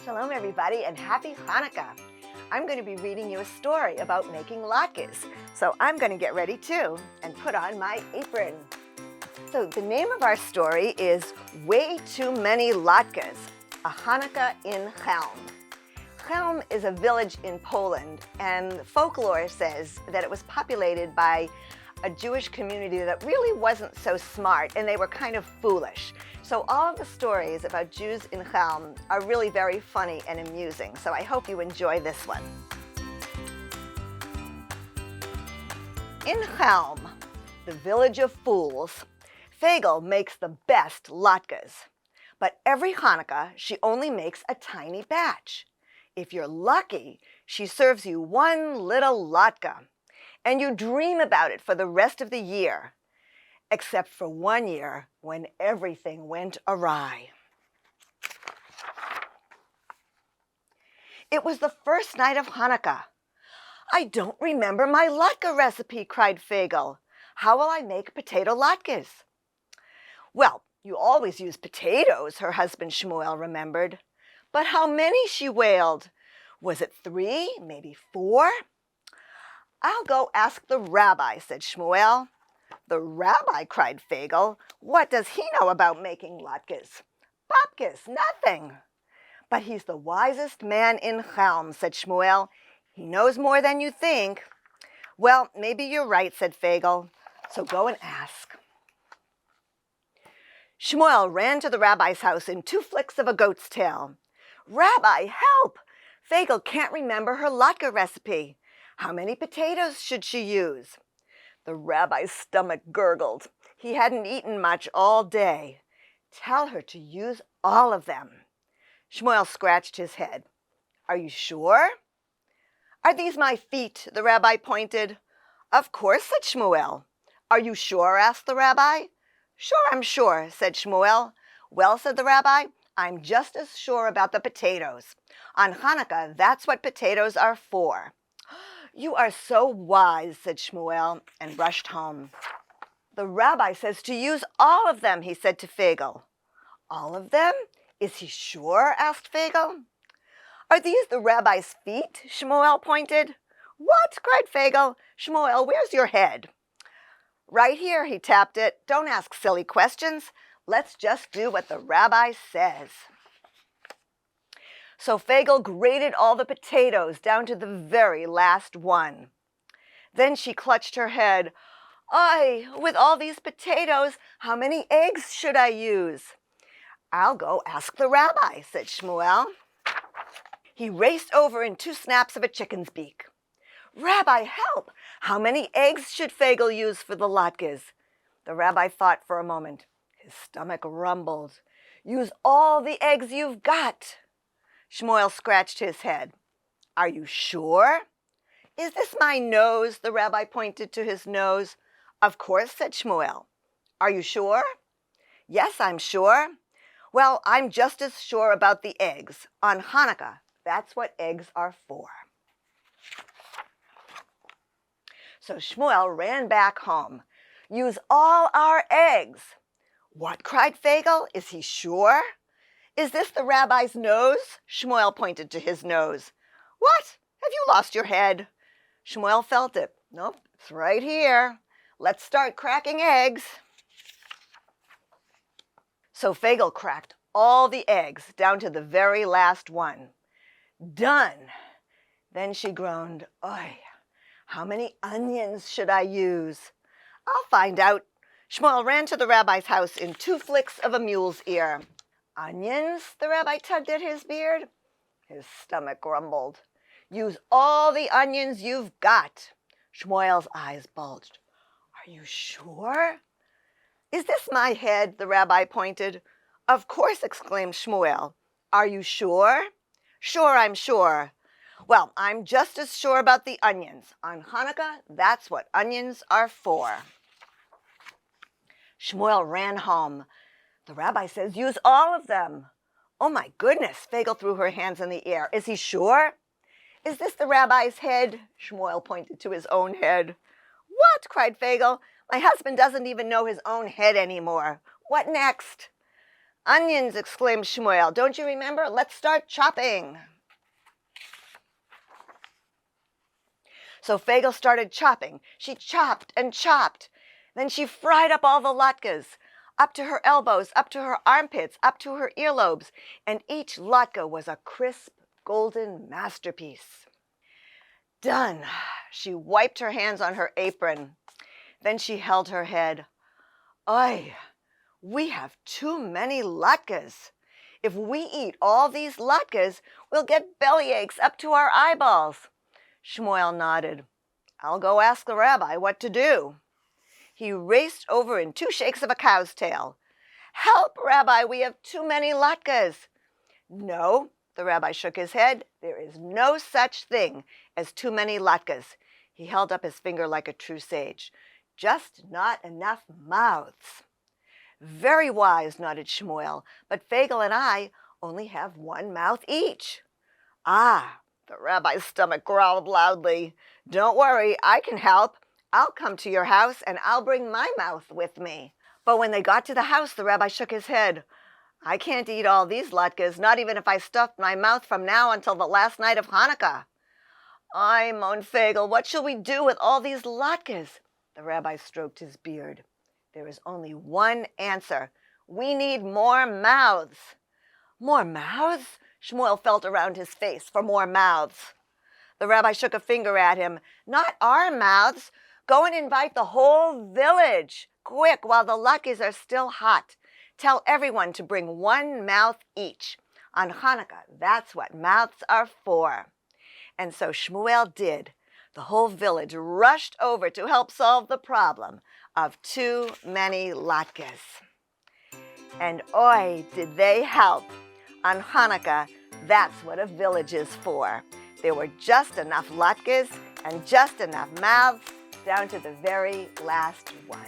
Shalom everybody and happy Hanukkah. I'm going to be reading you a story about making latkes. So I'm going to get ready too and put on my apron. So the name of our story is Way Too Many Latkes, a Hanukkah in Chelm. Chelm is a village in Poland, and folklore says that it was populated by a Jewish community that really wasn't so smart, and they were kind of foolish. So all of the stories about Jews in Chelm are really very funny and amusing, so I hope you enjoy this one. In Chelm, the village of fools, Fagel makes the best latkes. But every Hanukkah, she only makes a tiny batch. If you're lucky, she serves you one little latke, and you dream about it for the rest of the year, except for one year when everything went awry. It was the first night of Hanukkah. "I don't remember my latke recipe," cried Fagel. "How will I make potato latkes?" "Well, you always use potatoes," her husband Shmuel remembered. "But how many?" she wailed. "Was it 3, maybe 4? "I'll go ask the rabbi," said Shmuel. "The rabbi?" cried Fagel. "What does he know about making latkes?" "Babkes, nothing." "But he's the wisest man in Chelm," said Shmuel. "He knows more than you think." "Well, maybe you're right," said Fagel. "So go and ask." Shmuel ran to the rabbi's house in 2 flicks of a goat's tail. "Rabbi, help! Fagel can't remember her latke recipe. How many potatoes should she use?" The rabbi's stomach gurgled. He hadn't eaten much all day. "Tell her to use all of them." Shmuel scratched his head. "Are you sure?" "Are these my feet?" the rabbi pointed. "Of course," said Shmuel. "Are you sure?" asked the rabbi. "Sure, I'm sure," said Shmuel. "Well," said the rabbi, "I'm just as sure about the potatoes. On Hanukkah, that's what potatoes are for." "You are so wise," said Shmuel, and rushed home. "The rabbi says to use all of them," he said to Fagel. "All of them? Is he sure?" asked Fagel. "Are these the rabbi's feet?" Shmuel pointed. "What?" cried Fagel. "Shmuel, where's your head?" "Right here," he tapped it. "Don't ask silly questions. Let's just do what the rabbi says." So Fagel grated all the potatoes down to the very last one. Then she clutched her head. "Ay, with all these potatoes, how many eggs should I use?" "I'll go ask the rabbi," said Shmuel. He raced over in 2 snaps of a chicken's beak. "Rabbi, help! How many eggs should Fagel use for the latkes?" The rabbi thought for a moment. His stomach rumbled. "Use all the eggs you've got." Shmuel scratched his head. "Are you sure?" "Is this my nose?" the rabbi pointed to his nose. "Of course," said Shmuel. "Are you sure?" "Yes, I'm sure." "Well, I'm just as sure about the eggs. On Hanukkah, that's what eggs are for." So Shmuel ran back home. "Use all our eggs." "What?" cried Fagel. "Is he sure?" "Is this the rabbi's nose?" Shmuel pointed to his nose. "What? Have you lost your head?" Shmuel felt it. "Nope, it's right here. Let's start cracking eggs." So Fagel cracked all the eggs down to the very last one. "Done." Then she groaned, "Oy, how many onions should I use?" "I'll find out." Shmuel ran to the rabbi's house in 2 flicks of a mule's ear. "Onions?" the rabbi tugged at his beard. His stomach grumbled. "Use all the onions you've got." Shmuel's eyes bulged. "Are you sure?" "Is this my head?" the rabbi pointed. "Of course," exclaimed Shmuel. "Are you sure?" "Sure, I'm sure." "Well, I'm just as sure about the onions. On Hanukkah, that's what onions are for." Shmuel ran home. "The rabbi says use all of them." "Oh my goodness," Fagel threw her hands in the air. "Is he sure?" "Is this the rabbi's head?" Shmuel pointed to his own head. "What?" cried Fagel. "My husband doesn't even know his own head anymore. What next?" Onions, exclaimed Shmuel. Don't you remember? Let's start chopping. So Fagel started chopping. She chopped and chopped. Then she fried up all the latkes, up to her elbows, up to her armpits, up to her earlobes, and each latke was a crisp, golden masterpiece. Done. She wiped her hands on her apron. Then she held her head. Oy, we have too many latkes. If we eat all these latkes, we'll get bellyaches up to our eyeballs. Shmuel nodded. I'll go ask the rabbi what to do. He raced over in 2 shakes of a cow's tail. Help, Rabbi, we have too many latkes. No, the rabbi shook his head. There is no such thing as too many latkes. He held up his finger like a true sage. Just not enough mouths. Very wise, nodded Shmuel, but Fagel and I only have 1 mouth each. Ah, the rabbi's stomach growled loudly. Don't worry, I can help. I'll come to your house and I'll bring my mouth with me. But when they got to the house, the rabbi shook his head. I can't eat all these latkes, not even if I stuffed my mouth from now until the last night of Hanukkah. I, moaned Fagel, what shall we do with all these latkes? The rabbi stroked his beard. There is only one answer. We need more mouths. More mouths? Shmuel felt around his face for more mouths. The rabbi shook a finger at him. Not our mouths. Go and invite the whole village. Quick, while the latkes are still hot. Tell everyone to bring 1 mouth each. On Hanukkah, that's what mouths are for. And so Shmuel did. The whole village rushed over to help solve the problem of too many latkes. And oy, did they help. On Hanukkah, that's what a village is for. There were just enough latkes and just enough mouths, down to the very last one.